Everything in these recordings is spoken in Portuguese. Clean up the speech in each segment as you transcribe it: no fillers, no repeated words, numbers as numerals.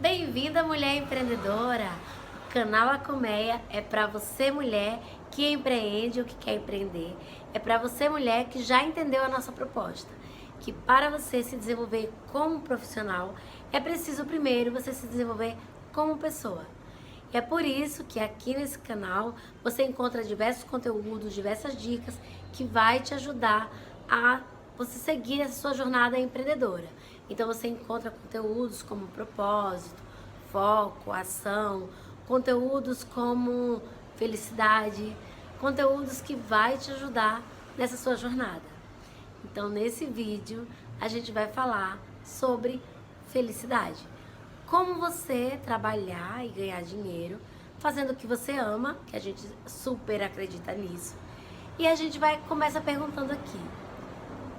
Bem-vinda, mulher empreendedora! O canal A Colmeia é para você, mulher que empreende ou que quer empreender. É para você, mulher que já entendeu a nossa proposta. Que para você se desenvolver como profissional, é preciso primeiro você se desenvolver como pessoa. E é por isso que aqui nesse canal você encontra diversos conteúdos, diversas dicas que vai te ajudar a você seguir essa sua jornada empreendedora. Então você encontra conteúdos como propósito, foco, ação, conteúdos como felicidade, conteúdos que vai te ajudar nessa sua jornada. Então nesse vídeo a gente vai falar sobre felicidade. Como você trabalhar e ganhar dinheiro fazendo o que você ama, que a gente super acredita nisso. E a gente vai começa perguntando aqui: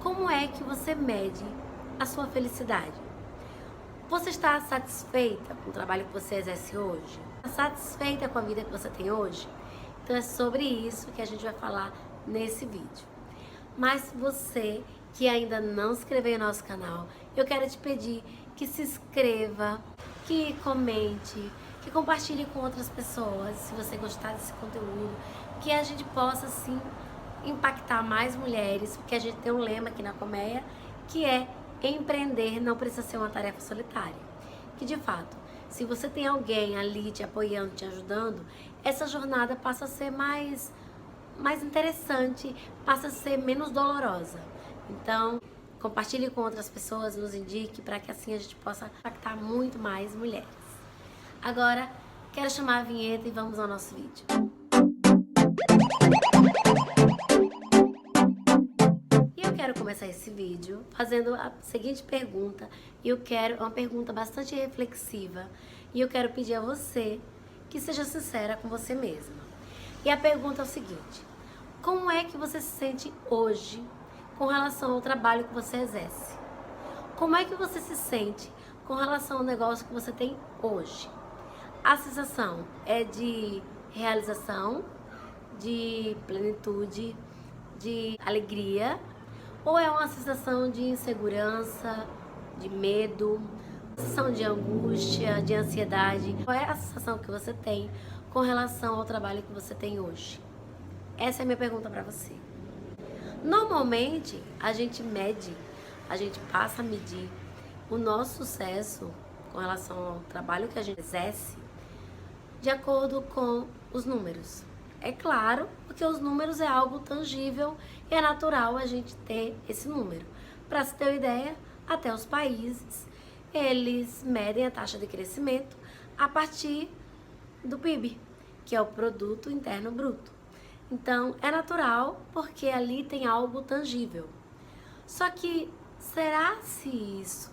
como é que você mede a sua felicidade? Você está satisfeita com o trabalho que você exerce hoje? Está satisfeita com a vida que você tem hoje? Então é sobre isso que a gente vai falar nesse vídeo. Mas você que ainda não se inscreveu no nosso canal, eu quero te pedir que se inscreva, que comente, que compartilhe com outras pessoas, se você gostar desse conteúdo, que a gente possa sim impactar mais mulheres, porque a gente tem um lema aqui na Colmeia, que é empreender não precisa ser uma tarefa solitária. Que de fato, se você tem alguém ali te apoiando, te ajudando, essa jornada passa a ser mais interessante, passa a ser menos dolorosa. Então, compartilhe com outras pessoas, nos indique, para que assim a gente possa impactar muito mais mulheres. Agora, quero chamar a vinheta e vamos ao nosso vídeo. E eu quero começar esse vídeo fazendo a seguinte pergunta. É uma pergunta bastante reflexiva, e eu quero pedir a você que seja sincera com você mesma. E a pergunta é o seguinte: como é que você se sente hoje com relação ao trabalho que você exerce? Como é que você se sente com relação ao negócio que você tem hoje? A sensação é de realização, de plenitude, de alegria? Ou é uma sensação de insegurança, de medo, sensação de angústia, de ansiedade? Qual é a sensação que você tem com relação ao trabalho que você tem hoje? Essa é a minha pergunta para você. Normalmente, a gente passa a medir o nosso sucesso com relação ao trabalho que a gente exerce de acordo com os números. É claro, porque os números é algo tangível e é natural a gente ter esse número. Para se ter uma ideia, até os países, eles medem a taxa de crescimento a partir do PIB, que é o Produto Interno Bruto. Então, é natural porque ali tem algo tangível. Só que, será se isso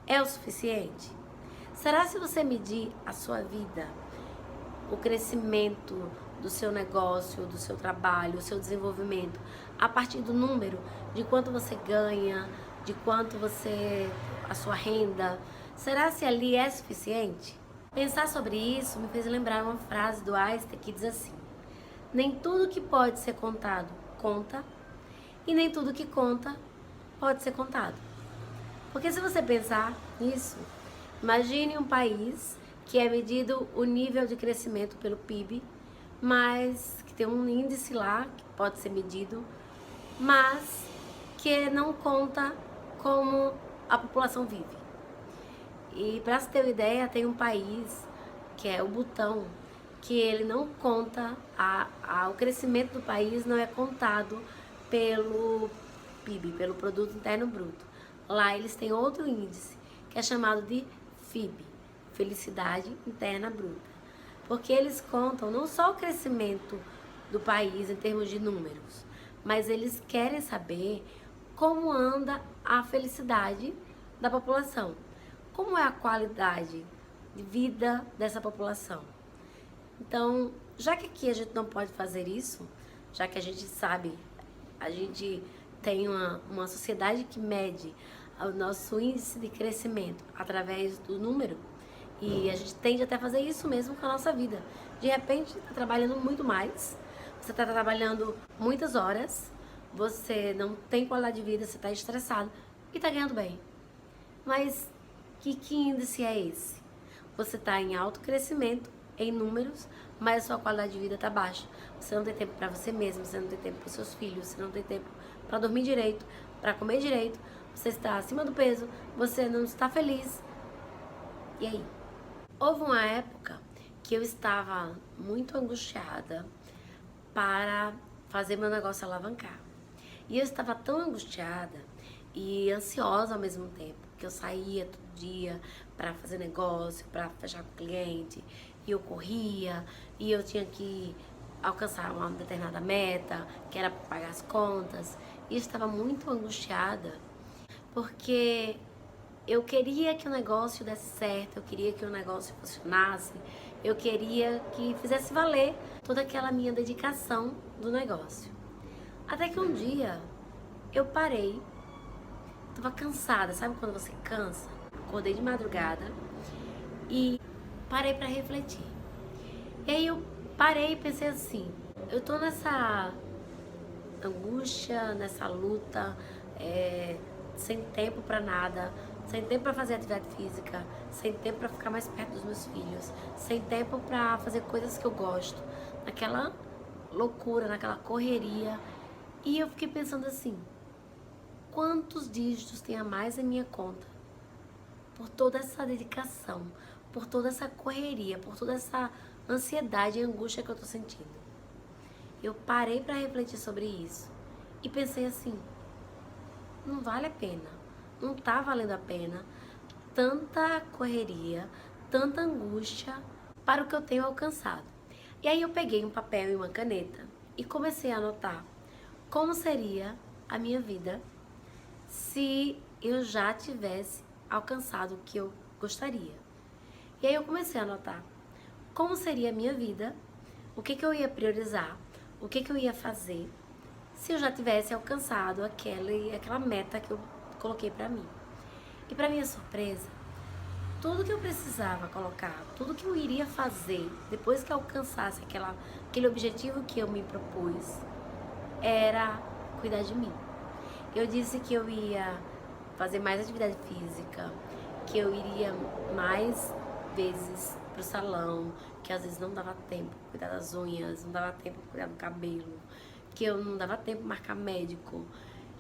é o suficiente? Será se você medir a sua vida, o crescimento do seu negócio, do seu trabalho, o seu desenvolvimento, a partir do número de quanto você ganha, de quanto a sua renda, será se ali é suficiente? Pensar sobre isso me fez lembrar uma frase do Einstein que diz assim: nem tudo que pode ser contado, conta, e nem tudo que conta pode ser contado. Porque se você pensar nisso, imagine um país que é medido o nível de crescimento pelo PIB, mas que tem um índice lá que pode ser medido, mas que não conta como a população vive. E para você ter uma ideia, tem um país que é o Butão, que ele não conta, o crescimento do país não é contado pelo PIB, pelo Produto Interno Bruto. Lá eles têm outro índice, que é chamado de FIB, Felicidade Interna Bruta. Porque eles contam não só o crescimento do país em termos de números, mas eles querem saber como anda a felicidade da população. Como é a qualidade de vida dessa população? Então, já que aqui a gente não pode fazer isso, já que a gente sabe, a gente tem uma sociedade que mede o nosso índice de crescimento através do número, e a gente tende até a fazer isso mesmo com a nossa vida. De repente, está trabalhando muito mais, você está trabalhando muitas horas, você não tem qualidade de vida, você está estressado e está ganhando bem. Mas que índice é esse? você está em alto crescimento, em números, mas a sua qualidade de vida está baixa. Você não tem tempo para você mesmo, você não tem tempo para seus filhos, você não tem tempo para dormir direito, para comer direito, você está acima do peso, você não está feliz. E aí? Houve uma época que eu estava muito angustiada para fazer meu negócio alavancar. E eu estava tão angustiada e ansiosa ao mesmo tempo, que eu saía todo dia para fazer negócio, para fechar com o cliente, e eu corria, e eu tinha que alcançar uma determinada meta, que era pagar as contas, e eu estava muito angustiada, porque eu queria que o negócio desse certo, eu queria que o negócio funcionasse, eu queria que fizesse valer toda aquela minha dedicação do negócio. Até que um dia eu parei, tava cansada, sabe quando você cansa? Acordei de madrugada e parei para refletir. E aí eu parei e pensei assim, eu tô nessa angústia, nessa luta, sem tempo para nada, sem tempo para fazer atividade física, sem tempo para ficar mais perto dos meus filhos, sem tempo para fazer coisas que eu gosto, naquela loucura, naquela correria. E eu fiquei pensando assim, quantos dígitos tem a mais em minha conta? Por toda essa dedicação, por toda essa correria, por toda essa ansiedade e angústia que eu tô sentindo. Eu parei para refletir sobre isso e pensei assim, não vale a pena, não tá valendo a pena tanta correria, tanta angústia para o que eu tenho alcançado. E aí eu peguei um papel e uma caneta e comecei a anotar como seria a minha vida se eu já tivesse alcançado o que eu gostaria. E aí eu comecei a anotar como seria a minha vida, o que eu ia priorizar, o que eu ia fazer se eu já tivesse alcançado aquela meta que eu coloquei para mim. E para minha surpresa, tudo que eu precisava colocar, tudo que eu iria fazer depois que eu alcançasse aquele objetivo que eu me propus, era cuidar de mim. Eu disse que eu ia fazer mais atividade física, que eu iria mais vezes pro salão, que às vezes não dava tempo pra cuidar das unhas, não dava tempo pra cuidar do cabelo, que eu não dava tempo pra marcar médico.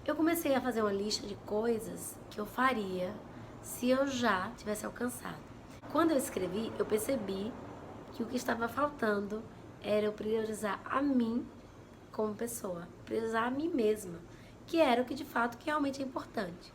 Eu comecei a fazer uma lista de coisas que eu faria se eu já tivesse alcançado. Quando eu escrevi, eu percebi que o que estava faltando era eu priorizar a mim como pessoa, priorizar a mim mesma, que era o que de fato que realmente é importante.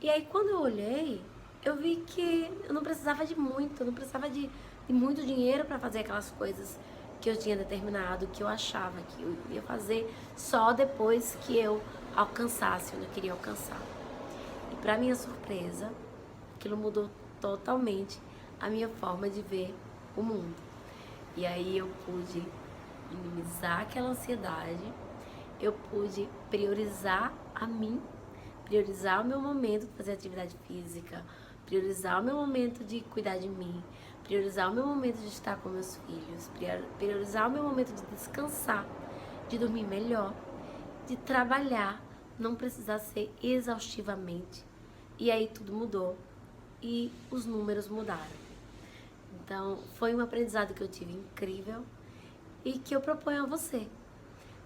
E aí quando eu olhei, eu vi que eu não precisava de muito, eu não precisava de muito dinheiro para fazer aquelas coisas que eu tinha determinado, que eu achava que eu ia fazer só depois que eu alcançasse onde eu queria alcançar. E para minha surpresa, aquilo mudou totalmente a minha forma de ver o mundo. E aí eu pude minimizar aquela ansiedade, eu pude priorizar a mim, priorizar o meu momento de fazer atividade física, priorizar o meu momento de cuidar de mim, priorizar o meu momento de estar com meus filhos, priorizar o meu momento de descansar, de dormir melhor, de trabalhar, não precisar ser exaustivamente. E aí tudo mudou e os números mudaram. Então foi um aprendizado que eu tive incrível e que eu proponho a você.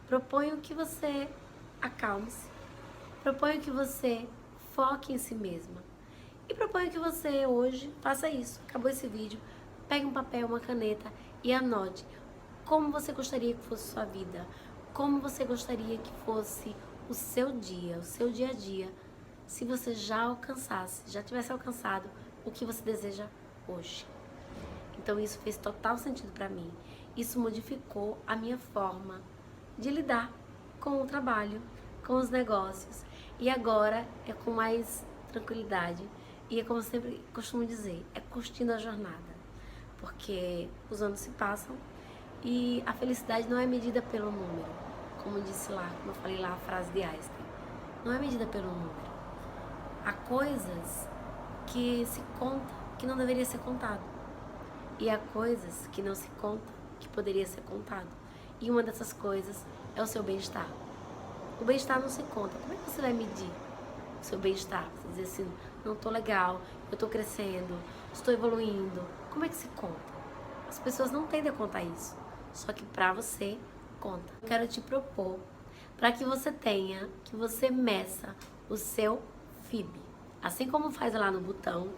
Proponho que você acalme-se, proponho que você foque em si mesma e proponho que você hoje faça isso. Acabou esse vídeo, pegue um papel, uma caneta e anote como você gostaria que fosse sua vida, como você gostaria que fosse o seu dia a dia, se você já tivesse alcançado o que você deseja hoje. Então isso fez total sentido para mim. Isso modificou a minha forma de lidar com o trabalho, com os negócios. E agora é com mais tranquilidade. E é como eu sempre costumo dizer, é curtindo a jornada. Porque os anos se passam e a felicidade não é medida pelo número. Como disse lá, como eu falei lá a frase de Einstein. Não é medida pelo número. Há coisas que se conta que não deveria ser contado. E há coisas que não se conta que poderia ser contado. E uma dessas coisas é o seu bem-estar. O bem-estar não se conta. Como é que você vai medir o seu bem-estar? Você dizer assim, não tô legal, eu tô crescendo, estou evoluindo. Como é que se conta? As pessoas não tendem a contar isso, só que pra você conta. Eu quero te propor para que você tenha, que você meça o seu FIB, assim como faz lá no botão,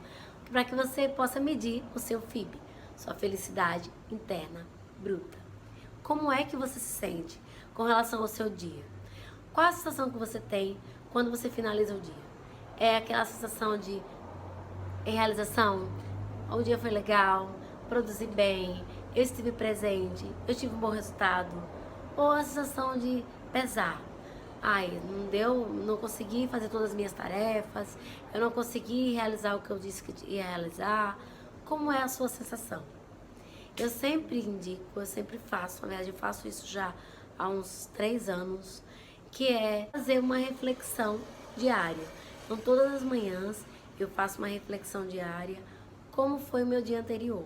para que você possa medir o seu FIB, sua felicidade interna bruta. Como é que você se sente com relação ao seu dia? Qual a sensação que você tem quando você finaliza o dia? É aquela sensação de realização? O dia foi legal, produzi bem, eu estive presente, eu tive um bom resultado? Ou a sensação de pesar? Ai, não deu, não consegui fazer todas as minhas tarefas, eu não consegui realizar o que eu disse que ia realizar. Como é a sua sensação? Eu sempre indico, eu sempre faço, na verdade eu faço isso já há uns 3 anos, que é fazer uma reflexão diária. Então todas as manhãs eu faço uma reflexão diária, como foi o meu dia anterior.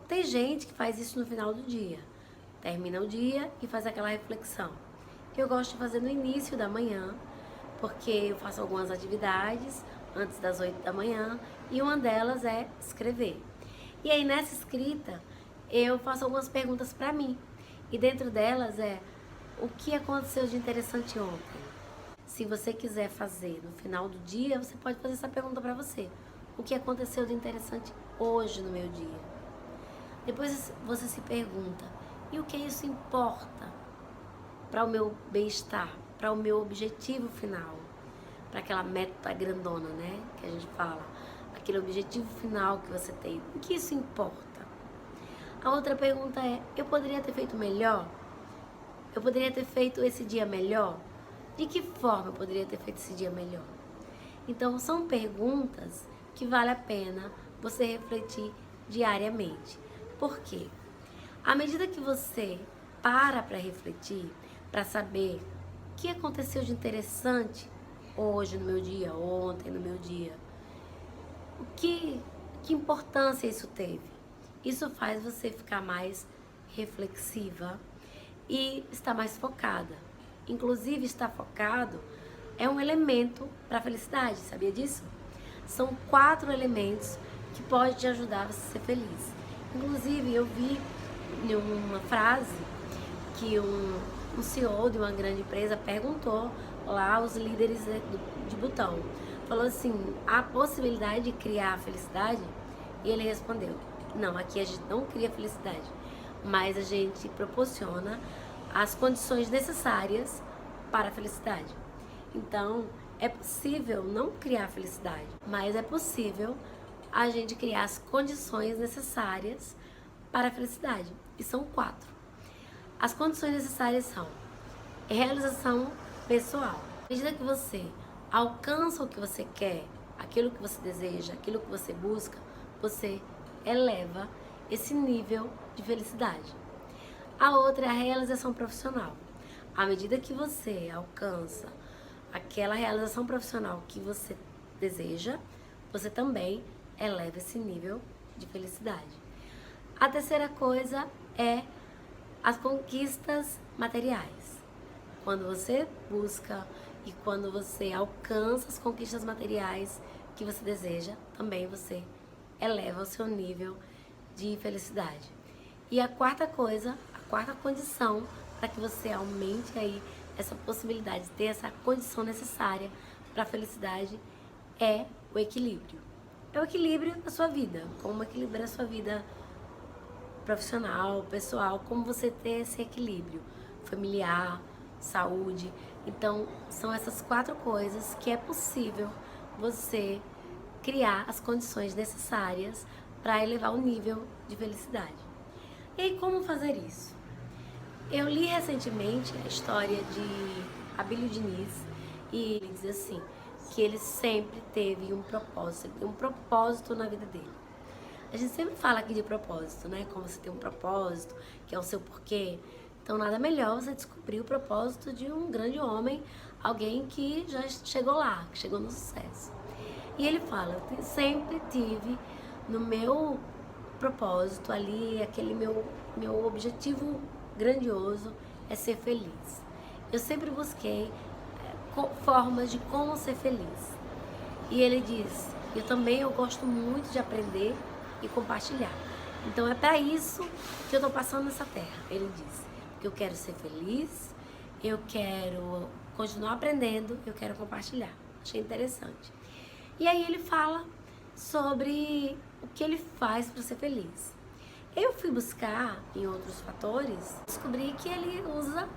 Tem gente que faz isso no final do dia, termina o dia e faz aquela reflexão. Eu gosto de fazer no início da manhã, porque eu faço algumas atividades antes das 8 da manhã e uma delas é escrever. E aí nessa escrita eu faço algumas perguntas para mim e dentro delas é: o que aconteceu de interessante ontem? Se você quiser fazer no final do dia, você pode fazer essa pergunta para você: o que aconteceu de interessante hoje no meu dia? Depois você se pergunta: e o que isso importa para o meu bem-estar, para o meu objetivo final, para aquela meta grandona, né, que a gente fala, aquele objetivo final que você tem, o que isso importa? A outra pergunta é: eu poderia ter feito melhor? Eu poderia ter feito esse dia melhor? De que forma eu poderia ter feito esse dia melhor? Então são perguntas que vale a pena você refletir diariamente. Por quê? À medida que você para refletir, para saber o que aconteceu de interessante hoje no meu dia, ontem no meu dia, que importância isso teve? Isso faz você ficar mais reflexiva e estar mais focada. Inclusive, estar focado é um elemento para a felicidade, sabia disso? São 4 elementos que podem te ajudar a você ser feliz. Inclusive, eu vi uma frase que um CEO de uma grande empresa perguntou lá aos líderes de botão. Falou assim: há possibilidade de criar a felicidade? E ele respondeu: não, aqui a gente não cria felicidade, mas a gente proporciona as condições necessárias para a felicidade. Então, é possível não criar felicidade, mas é possível a gente criar as condições necessárias para a felicidade. E são 4. As condições necessárias são realização pessoal. À medida que você alcança o que você quer, aquilo que você deseja, aquilo que você busca, você eleva esse nível de felicidade. A outra é a realização profissional. À medida que você alcança aquela realização profissional que você deseja, você também eleva esse nível de felicidade. A terceira coisa é as conquistas materiais. Quando você busca e quando você alcança as conquistas materiais que você deseja, também você eleva o seu nível de felicidade. E a quarta coisa, a quarta condição para que você aumente aí essa possibilidade de ter essa condição necessária para a felicidade é o equilíbrio. É o equilíbrio da sua vida, como equilibrar a sua vida profissional, pessoal, como você ter esse equilíbrio familiar, saúde. Então, são essas 4 coisas que é possível você criar as condições necessárias para elevar o nível de felicidade. E aí, como fazer isso? Eu li recentemente a história de Abílio Diniz e ele diz assim, que ele sempre teve um propósito na vida dele. A gente sempre fala aqui de propósito, né? Como você tem um propósito, que é o seu porquê. Então, nada melhor você descobrir o propósito de um grande homem, alguém que já chegou lá, que chegou no sucesso. E ele fala: eu sempre tive no meu propósito ali, aquele meu objetivo grandioso é ser feliz. Eu sempre busquei formas de como ser feliz. E ele diz, eu gosto muito de aprender e compartilhar. Então é para isso que eu tô passando nessa terra. Ele diz que eu quero ser feliz, eu quero continuar aprendendo, eu quero compartilhar. Achei interessante. E aí ele fala sobre o que ele faz para ser feliz. Eu fui buscar em outros fatores, descobri que ele usa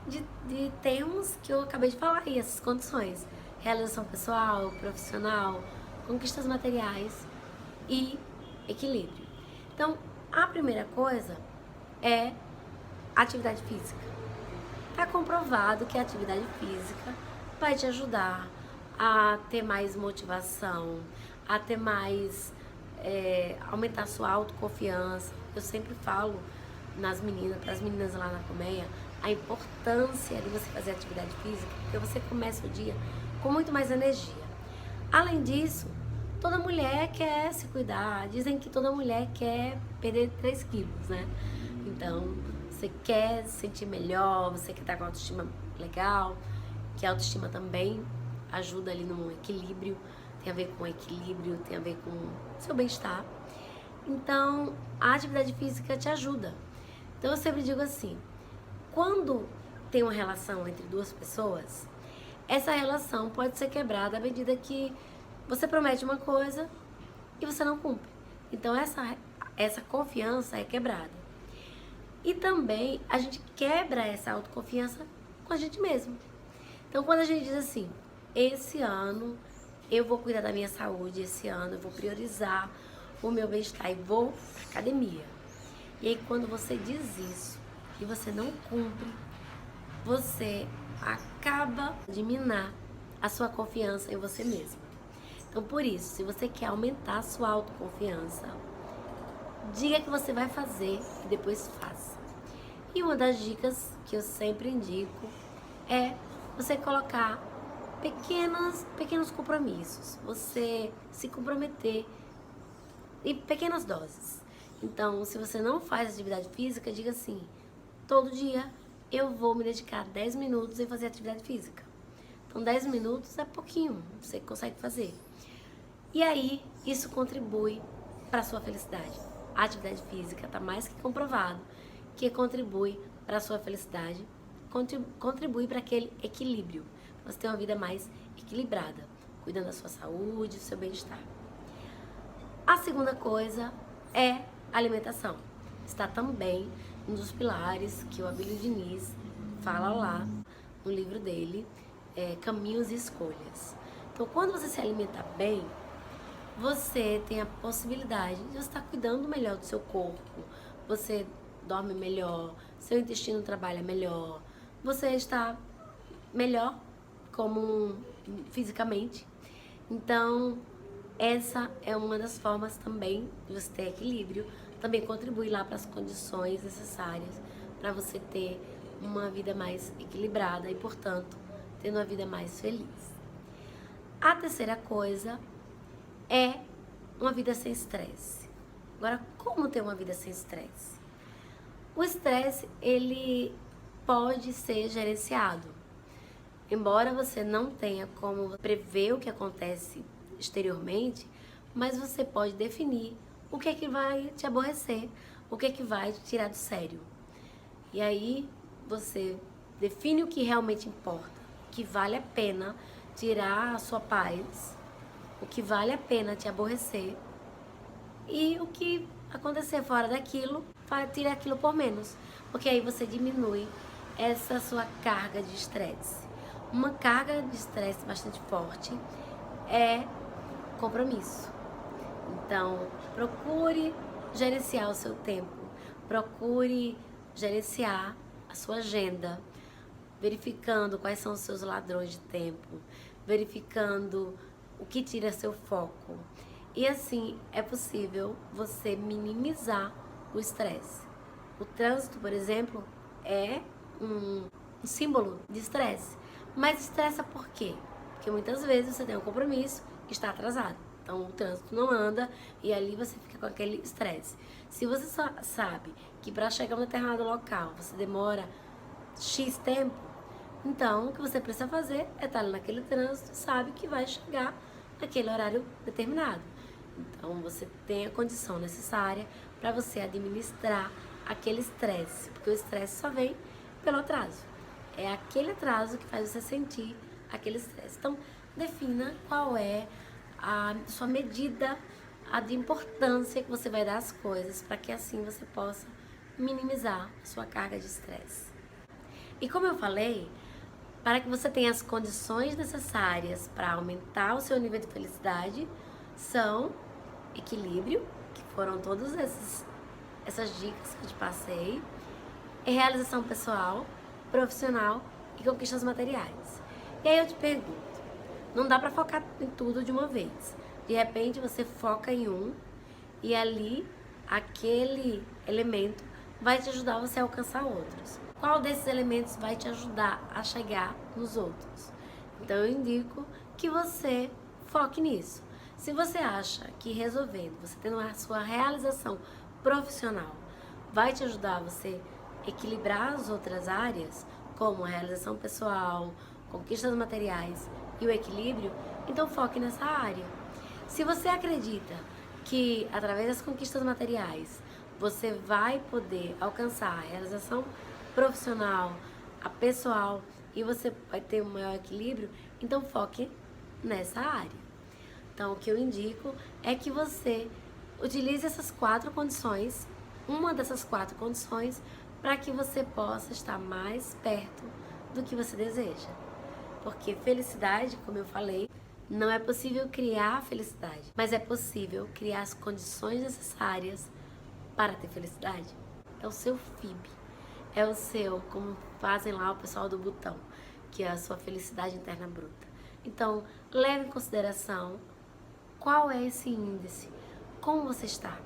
de termos que eu acabei de falar aí, essas condições: realização pessoal, profissional, conquistas materiais e equilíbrio. Então, a primeira coisa é atividade física. Está comprovado que a atividade física vai te ajudar a ter mais motivação, a ter mais, aumentar sua autoconfiança. Eu sempre falo para as meninas lá na colmeia, a importância de você fazer atividade física, porque você começa o dia com muito mais energia. Além disso, toda mulher quer se cuidar. Dizem que toda mulher quer perder 3 quilos, né? Então, você quer se sentir melhor, você quer estar com a autoestima legal, que a autoestima também ajuda ali no equilíbrio, tem a ver com equilíbrio, tem a ver com seu bem-estar. Então, a atividade física te ajuda. Então, eu sempre digo assim, quando tem uma relação entre duas pessoas, essa relação pode ser quebrada à medida que você promete uma coisa e você não cumpre. Então, essa confiança é quebrada. E também a gente quebra essa autoconfiança com a gente mesmo. Então, quando a gente diz assim, esse ano eu vou cuidar da minha saúde, esse ano eu vou priorizar o meu bem-estar e vou pra academia. E aí, quando você diz isso e você não cumpre, você acaba de minar a sua confiança em você mesmo. Então, por isso, se você quer aumentar a sua autoconfiança, diga que você vai fazer e depois faça. E uma das dicas que eu sempre indico é você colocar pequenos compromissos. Você se comprometer em pequenas doses. Então, se você não faz atividade física, diga assim, todo dia eu vou me dedicar 10 minutos em fazer atividade física. Então, 10 minutos é pouquinho, você consegue fazer. E aí, isso contribui para a sua felicidade. A atividade física está mais que comprovado que contribui para a sua felicidade, contribui para aquele equilíbrio. Você ter uma vida mais equilibrada, cuidando da sua saúde, do seu bem-estar. A segunda coisa é alimentação. Está também um dos pilares que o Abílio Diniz fala lá no livro dele, Caminhos e Escolhas. Então, quando você se alimenta bem, você tem a possibilidade de você estar cuidando melhor do seu corpo, você dorme melhor, seu intestino trabalha melhor, você está melhor fisicamente. Então, essa é uma das formas também de você ter equilíbrio, também contribui lá para as condições necessárias para você ter uma vida mais equilibrada e, portanto, tendo uma vida mais feliz. A terceira coisa é uma vida sem estresse. Agora, como ter uma vida sem estresse? O estresse, ele pode ser gerenciado. Embora você não tenha como prever o que acontece exteriormente, mas você pode definir o que é que vai te aborrecer, o que é que vai te tirar do sério. E aí você define o que realmente importa, o que vale a pena tirar a sua paz, o que vale a pena te aborrecer e o que acontecer fora daquilo, tira aquilo por menos, porque aí você diminui essa sua carga de estresse. Uma carga de estresse bastante forte é compromisso. Então, procure gerenciar o seu tempo, procure gerenciar a sua agenda, verificando quais são os seus ladrões de tempo, verificando o que tira seu foco. E assim é possível você minimizar o estresse. O trânsito, por exemplo, é um símbolo de estresse. Mas estressa por quê? Porque muitas vezes você tem um compromisso e está atrasado. Então o trânsito não anda e ali você fica com aquele estresse. Se você sabe que para chegar a um determinado local você demora X tempo, então o que você precisa fazer é estar ali naquele trânsito e sabe que vai chegar naquele horário determinado. Então, você tem a condição necessária para você administrar aquele estresse, porque o estresse só vem pelo atraso. É aquele atraso que faz você sentir aquele estresse. Então, defina qual é a sua medida de importância que você vai dar às coisas, para que assim você possa minimizar a sua carga de estresse. E como eu falei, para que você tenha as condições necessárias para aumentar o seu nível de felicidade, são equilíbrio, que foram todas essas dicas que eu te passei, e realização pessoal, profissional e conquistas materiais. E aí eu te pergunto, não dá para focar em tudo de uma vez. De repente você foca em um e ali aquele elemento vai te ajudar você a alcançar outros. Qual desses elementos vai te ajudar a chegar nos outros? Então eu indico que você foque nisso. Se você acha que resolvendo, você tendo a sua realização profissional, vai te ajudar a você equilibrar as outras áreas, como a realização pessoal, conquistas materiais e o equilíbrio, então foque nessa área. Se você acredita que através das conquistas materiais você vai poder alcançar a realização profissional, a pessoal e você vai ter um maior equilíbrio, então foque nessa área. Então, o que eu indico é que você utilize essas 4 condições, uma dessas 4 condições, para que você possa estar mais perto do que você deseja. Porque felicidade, como eu falei, não é possível criar felicidade, mas é possível criar as condições necessárias para ter felicidade. É o seu FIB, é o seu, como fazem lá o pessoal do Butão, que é a sua felicidade interna bruta. Então, leve em consideração qual é esse índice, como você está.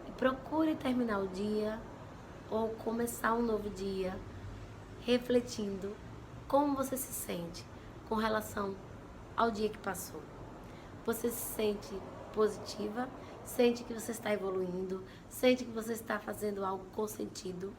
E procure terminar o dia ou começar um novo dia refletindo como você se sente com relação ao dia que passou. Você se sente positiva, sente que você está evoluindo, sente que você está fazendo algo com sentido,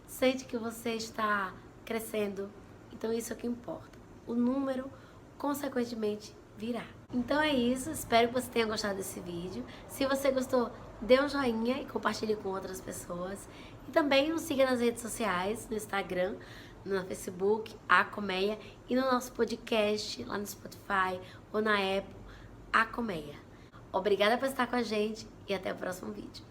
sente que você está crescendo. Então isso é o que importa. O número, consequentemente, virá. Então é isso, espero que você tenha gostado desse vídeo. Se você gostou, dê um joinha e compartilhe com outras pessoas. E também nos siga nas redes sociais, no Instagram, no Facebook, A Colmeia, e no nosso podcast, lá no Spotify ou na Apple, A Colmeia. Obrigada por estar com a gente e até o próximo vídeo.